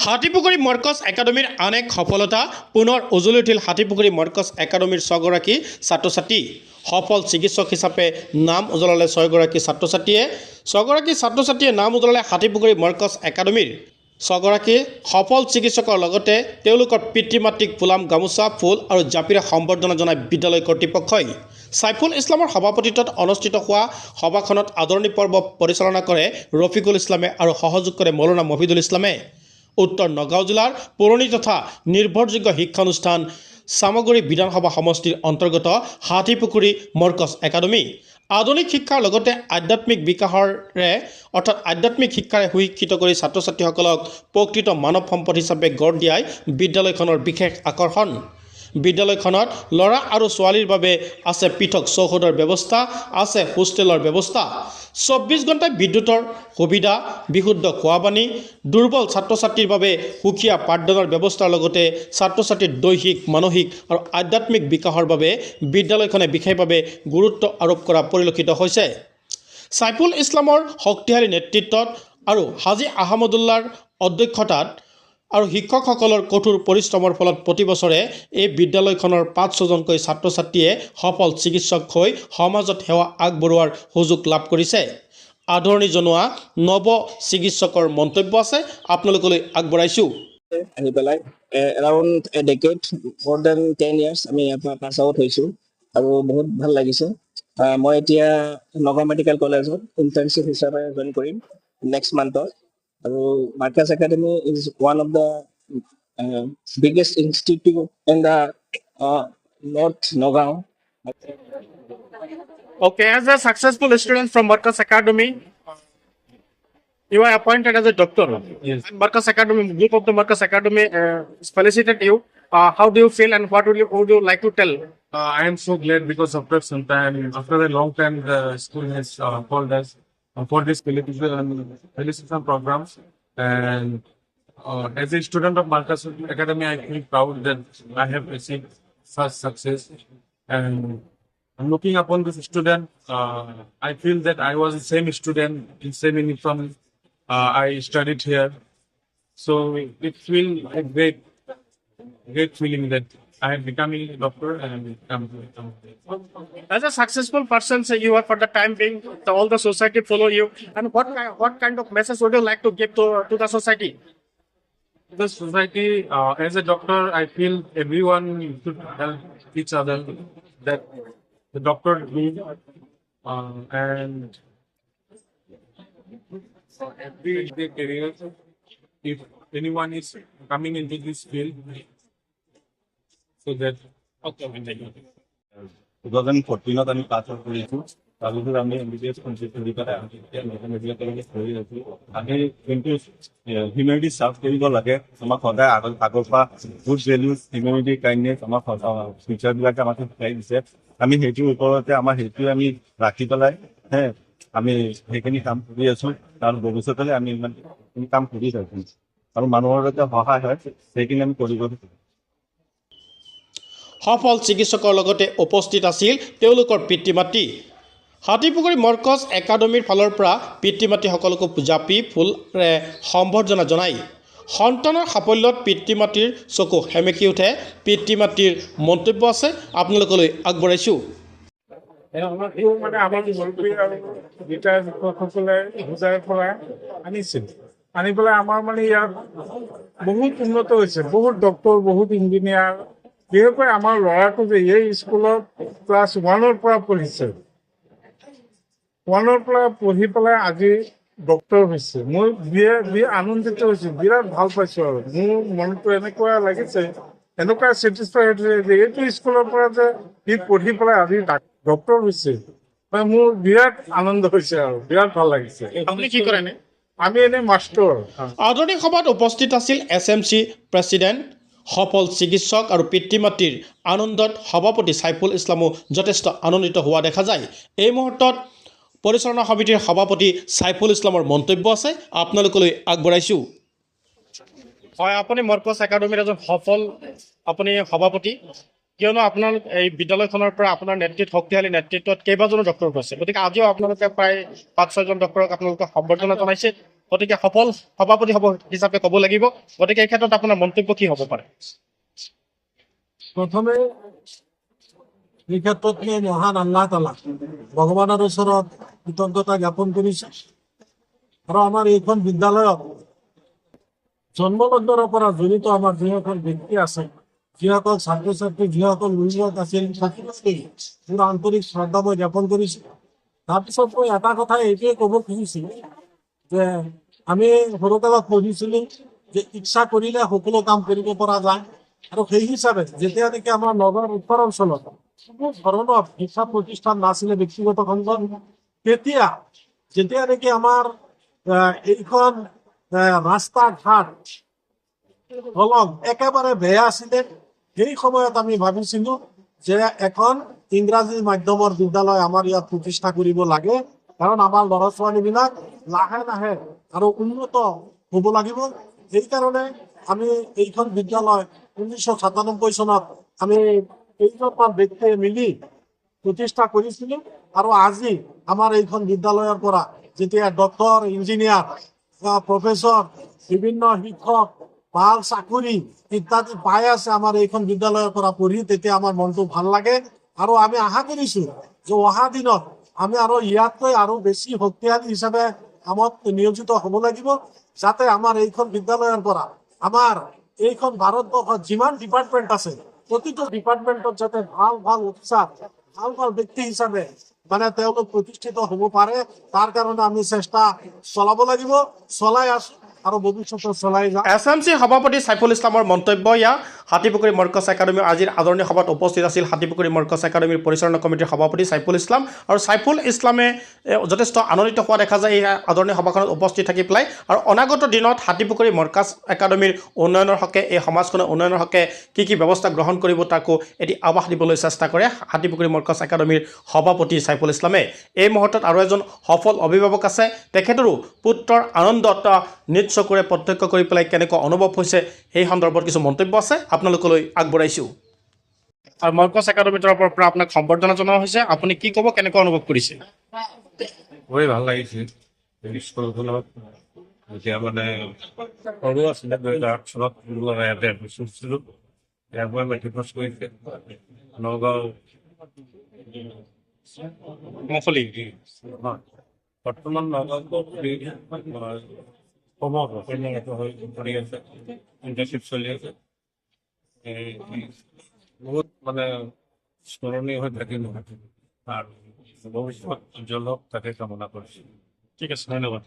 হাতীপুখুৰী মৰ্কজ একাডেমীৰ আন এক সফলতা পুনৰ উজলি উঠিল হাতীপুখুৰী মৰ্কজ একাডেমীৰ 6গৰাকী ছাত্ৰ ছাত্ৰী সফল চিকিৎসক হিচাপে নাম উজলালে 6গৰাকী ছাত্ৰ ছাত্ৰীয়ে নাম উজলালে হাতীপুখুৰী মৰ্কজ একাডেমীৰ 6গৰাকী সফল চিকিৎসকৰ লগতে তেওঁলোকৰ পিতৃ মাতৃক ফুলাম গামোচা ফুল আৰু জাপিৰে সম্বৰ্ধনা জনাই বিদ্যালয় কৰ্তৃপক্ষই সাইফুল ইছলামৰ সভাপতিত্বত অনুষ্ঠিত হোৱা সভাখনত আদৰণি পৰ্ব পৰিচালনা কৰে ৰফিকুল ইছলামে আৰু সহযোগ কৰে মৌলানা মফিদুল ইছলামে। উত্তৰ নগাঁও জিলাৰ পুৰণি তথা নিৰ্ভৰযোগ্য শিক্ষানুষ্ঠান সামগুৰি বিধানসভা সমষ্টিৰ অন্তৰ্গত হাতীপুখুৰী মৰ্কজ একাডেমী আধুনিক শিক্ষাৰ লগতে আধ্যাত্মিক বিকাশৰে অৰ্থাৎ আধ্যাত্মিক শিক্ষাৰে সুশিক্ষিত কৰি ছাত্ৰ ছাত্ৰীসকলক প্ৰকৃত মানৱ সম্পদ হিচাপে গঢ় দিয়াই বিদ্যালয়খনৰ বিশেষ আকৰ্ষণ। বিদ্যালয়খনত ল'ৰা আৰু ছোৱালীৰ বাবে আছে পৃথক চৌহদৰ ব্যৱস্থা, আছে হোষ্টেলৰ ব্যৱস্থা, 24 ঘণ্টা বিদ্যুতৰ সুবিধা, বিশুদ্ধ খোৱা পানী, দুৰ্বল ছাত্ৰ ছাত্ৰীৰ বাবে সুকীয়া পাঠদানৰ ব্যৱস্থাৰ লগতে ছাত্ৰ ছাত্ৰীৰ দৈহিক মানসিক আৰু আধ্যাত্মিক বিকাশৰ বাবে বিদ্যালয়খনে বিশেষভাৱে গুৰুত্ব আৰোপ কৰা পৰিলক্ষিত হৈছে। সাইফুল ইছলামৰ শক্তিশালী নেতৃত্বত আৰু হাজী আহমদুল্লাৰ অধ্যক্ষতাত আৰু শিক্ষকসকলৰ কঠোৰ পৰিশ্ৰমৰ ফলত প্ৰতি বছৰে এই বিদ্যালয়খনৰ 5-6জনকৈ ছাত্ৰ ছাত্ৰীয়ে সফল চিকিৎসক হৈ সমাজত সেৱা আগবঢ়োৱাৰ সুযোগ লাভ কৰিছে। আদৰণি জনোৱা নৱ চিকিৎসকৰ মন্তব্য আছে আপোনালোকলৈ আগবঢ়াইছোঁ। আহি পেলাই এৰাউণ্ড এ ডেকেড মোৰ দেন 10 years আমি ইয়াৰ পৰা পাছ আউট হৈছোঁ আৰু বহুত ভাল লাগিছে। মই এতিয়া নগাঁও মেডিকেল কলেজত ইণ্টাৰ্ণশ্বিপ হিচাপে জইন কৰিম নেক্সট মান্থত। আৰু Markaz academy is one of the biggest institute in the north Nagaon. Okay, as a successful student from Markaz Academy, you are appointed as a doctor. Yes. And Markaz Academy, group of the Markaz Academy felicitate you. How do you feel and what would you like to tell? I am so glad because after a long time, the school has called us for this felicitation programs. And as a student of Markaz Academy, I feel proud that I have achieved such success. And looking upon this student, I feel that I was the same student in same uniform. I studied here, so it feels a great feeling that I am becoming a doctor and become. As a successful person, say you are for the time being, all the society follow you. And what kind of message would you like to give to the society? The society, as a doctor, I feel everyone should help each other. That the doctor do, and for every career, if anyone is coming into this field, so that. Okay, thank you. 2014 আমি pass out কৰিছোঁ। তাৰপিছত আমি MBBS complete কৰি পেলাই medical কলেজত পঢ়ি আছোঁ। আমি কিন্তু হিউমেনিটি চাৰ্ভ কৰিব লাগে। আমাক সদায় আগৰ পৰা গুড ভেলুজ হিউমেনিটি কাইণ্ডনেছ আমাক টিচাৰবিলাকে আমাক শিকাই দিছে। আমি সেইটোৰ ওপৰতে সেইটোৱে আমি ৰাখি পেলাই আমি সেইখিনি কাম কৰি আছোঁ। আৰু ভৱিষ্যতলৈ আমি ইমানখিনি কাম কৰি থাকোঁ আৰু মানুহৰ যাতে সহায় হয় সেইখিনি আমি কৰিব বিচাৰোঁ। সফল চিকিৎসকৰ লগতে উপস্থিত আছিল তেওঁলোকৰ পিতৃ মাতৃ। হাতীপুখুৰী মৰ্কজ একাডেমীৰ ফালৰ পৰা পিতৃ মাতৃসকলকো জাপি ফুলৰে সম্বৰ্ধনা জনাই সন্তানৰ সাফল্যত পিতৃ মাতৃৰ চকু সেমেকি উঠে। পিতৃ মাতৃৰ মন্তব্য আছে আপোনালোকলৈ আগবঢ়াইছোঁ। আমাৰ মুৰব্বী আৰু ৰিটায়াৰ্ড শিক্ষকসকলে বুজাই পৰা আনিছিল। আনি পেলাই আমাৰ ইয়াত বহুত উন্নত হৈছে, বহুত ডক্তৰ, বহুত ইঞ্জিনিয়াৰ। বিশেষকৈ আমাৰ ল'ৰাটো যে এই স্কুলত ক্লাছ 1ৰ পৰা পঢ়িছে, 1ৰ পৰা পঢ়ি পেলাই আজি ডক্তৰ হৈছে। মই আনন্দিত হৈছোঁ, বিৰাট ভাল পাইছোঁ। আৰু মোৰ মনটো এনেকুৱা লাগিছে, এনেকুৱা ছেটিছফাই হৈছে যে এইটো স্কুলৰ পৰা যে সি পঢ়ি পেলাই আজি ডক্তৰ হৈছে, মোৰ বিৰাট আনন্দ হৈছে আৰু বিৰাট ভাল লাগিছে। আপুনি কি কৰেনে? আমি এনেই মাষ্টৰ। আদৰণি সভাত উপস্থিত আছিল SMC প্ৰেছিডেণ্ট, সফল চিকিৎসক আৰু পিতৃ মাতৃৰ আনন্দত সভাপতি সাইফুল ইছলামো যথেষ্ট আনন্দিত হোৱা দেখা যায়। এই মুহূৰ্তত পৰিচালনা সমিতিৰ সভাপতি সাইফুল ইছলামৰ মন্তব্য আছে আপোনালোকলৈ আগবঢ়াইছোঁ। হয়, আপুনি মৰ্কজ একাডেমীৰ এজন সফল আপুনি সভাপতি, কিয়নো আপোনাৰ এই বিদ্যালয়খনৰ পৰা আপোনাৰ শক্তিশালী নেতৃত্বত কেইবাজনো ডক্তৰ গৈছে, গতিকে আজিও আপোনালোকে প্ৰায় 5-6জন ডক্তৰক আপোনালোকে সম্বৰ্ধনা জনাইছে। গতিকে সফল সভাপতি হিচাপে ক'ব লাগিব। গতিকে এই ক্ষেত্ৰত আপোনাৰ মন্তব্য কি হ'ব পাৰে? প্ৰথমে এই ক্ষেত্ৰত মই মহান আল্লাহ তালা ভগৱানৰ ওচৰত কৃতজ্ঞতা জ্ঞাপন কৰিছোঁ। আৰু আমাৰ এইখন বিদ্যালয়ত জন্মলগ্নৰ পৰা জড়িত আমাৰ যিসকল ব্যক্তি আছে, যিসকল ছাত্ৰ ছাত্ৰী, যিসকল অভিভাৱক আছিল, সকলোকে মোৰ আন্তৰিক শ্ৰদ্ধা মই জ্ঞাপন কৰিছোঁ। তাৰপিছত মই এটা কথা এইটোৱে ক'ব খুজিছিলোঁ যে আমি সৰুকালত পঢ়িছিলোঁ যে ইচ্ছা কৰিলে সকলো কাম কৰিব পৰা যায়। আৰু সেই হিচাপে যেতিয়া নেকি আমাৰ নগৰ উত্তৰ অঞ্চলত কোনো ধৰণৰ শিক্ষা প্ৰতিষ্ঠান নাছিলে ব্যক্তিগত খণ্ডত, যেতিয়া নেকি আমাৰ এইখন ৰাস্তা ঘাট দলং একেবাৰে বেয়া আছিলে, সেই সময়ত আমি ভাবিছিলো যে এখন ইংৰাজী মাধ্যমৰ বিদ্যালয় আমাৰ ইয়াত প্ৰতিষ্ঠা কৰিব লাগে। কাৰণ আমাৰ ল'ৰা ছোৱালীবিলাক লাহে লাহে আৰু উন্নত হ'ব লাগিব। সেইকাৰণে আমি এইখন বিদ্যালয় 1997 চনত আমি কেইজনমান ব্যক্তিয়ে মিলি প্ৰতিষ্ঠা কৰিছিলোঁ। আৰু আজি আমাৰ এইখন বিদ্যালয়ৰ পৰা যেতিয়া ডক্টৰ, ইঞ্জিনিয়াৰ, প্ৰফেচৰ, বিভিন্ন শিক্ষক, ভাল চাকৰি ইত্যাদি পাই আছে আমাৰ এইখন বিদ্যালয়ৰ পৰা পঢ়ি, তেতিয়া আমাৰ মনটো ভাল লাগে। আৰু আমি আশা কৰিছোঁ যে অহা দিনত আমি আৰু ইয়াতকৈ আৰু বেছি শক্তিশালী হিচাপে কামত নিয়োজিত হ'ব লাগিব, যাতে আমাৰ এইখন বিদ্যালয়ৰ পৰা আমাৰ এইখন ভাৰতবৰ্ষত যিমান ডিপাৰ্টমেণ্ট আছে প্ৰতিটো ডিপাৰ্টমেণ্টত যাতে ভাল ভাল অফিচাৰ, ভাল ভাল ব্যক্তি হিচাপে মানে তেওঁলোক প্ৰতিষ্ঠিত হ'ব পাৰে, তাৰ কাৰণে আমি চেষ্টা চলাব লাগিব, চলাই আছো আৰু ভৱিষ্যতে চলাই যাম। SMC সভাপতি চাইফুল ইছলামৰ মন্তব্য ইয়া। হাতীপুখুৰী মৰ্কজ একাডেমীৰ আজিৰ আদৰণি সভাত উপস্থিত আছিল হাতীপুখুৰী মৰ্কজ একাডেমীৰ পৰিচালনা কমিটিৰ সভাপতি চাইফুল ইছলাম। আৰু চাইফুল ইছলামে যথেষ্ট আনন্দিত হোৱা দেখা যায় এই আদৰণি সভাখনত উপস্থিত থাকি পেলাই। আৰু অনাগত দিনত হাতীপুখুৰী মৰ্কজ একাডেমীৰ উন্নয়নৰ হকে, এই সমাজখনৰ উন্নয়নৰ হকে কি ব্যৱস্থা গ্ৰহণ কৰিব তাকো এটি আভাস দিবলৈ চেষ্টা কৰে হাতীপুখুৰী মৰ্কজ একাডেমীৰ সভাপতি চাইফুল ইছলামে। এই মুহূৰ্তত আৰু এজন সফল অভিভাৱক আছে, তেখেতৰো পুত্ৰৰ আনন্দত নিজ চকুৰে প্ৰত্যক্ষ কৰি পেলাই কেনেকুৱা অনুভৱ হৈছে সেই সন্দৰ্ভত কিছু মন্তব্য আছে আপোনালোকলৈ আগবঢ়াইছোঁ। আৰু মৰ্কজ একাডেমীৰ তৰফৰ পৰা আপোনাক সম্বৰ্ধনা জনোৱা হৈছে। আপুনি কি ক'ব, কেনেকুৱা অনুভৱ কৰিছে? খুবেই ভাল লাগিছে। স্কুলখনত যেতিয়া মানে সৰু আছিলে 2008 চনত ইয়াতে এডমিশ্যন হৈছিলোঁ। ইয়াৰ পৰা মেট্ৰিক পাছ কৰিছে নগাঁও মফলি। বৰ্তমান নগাঁও কৰি আছে, ইণ্টাৰ্ণশ্বিপ চলি আছে। বহুত মানে স্মৰণীয় হৈ থাকিল আৰু ভৱিষ্যত উজ্জ্বল হওক তাকে কামনা কৰিছোঁ। ঠিক আছে, ধন্যবাদ।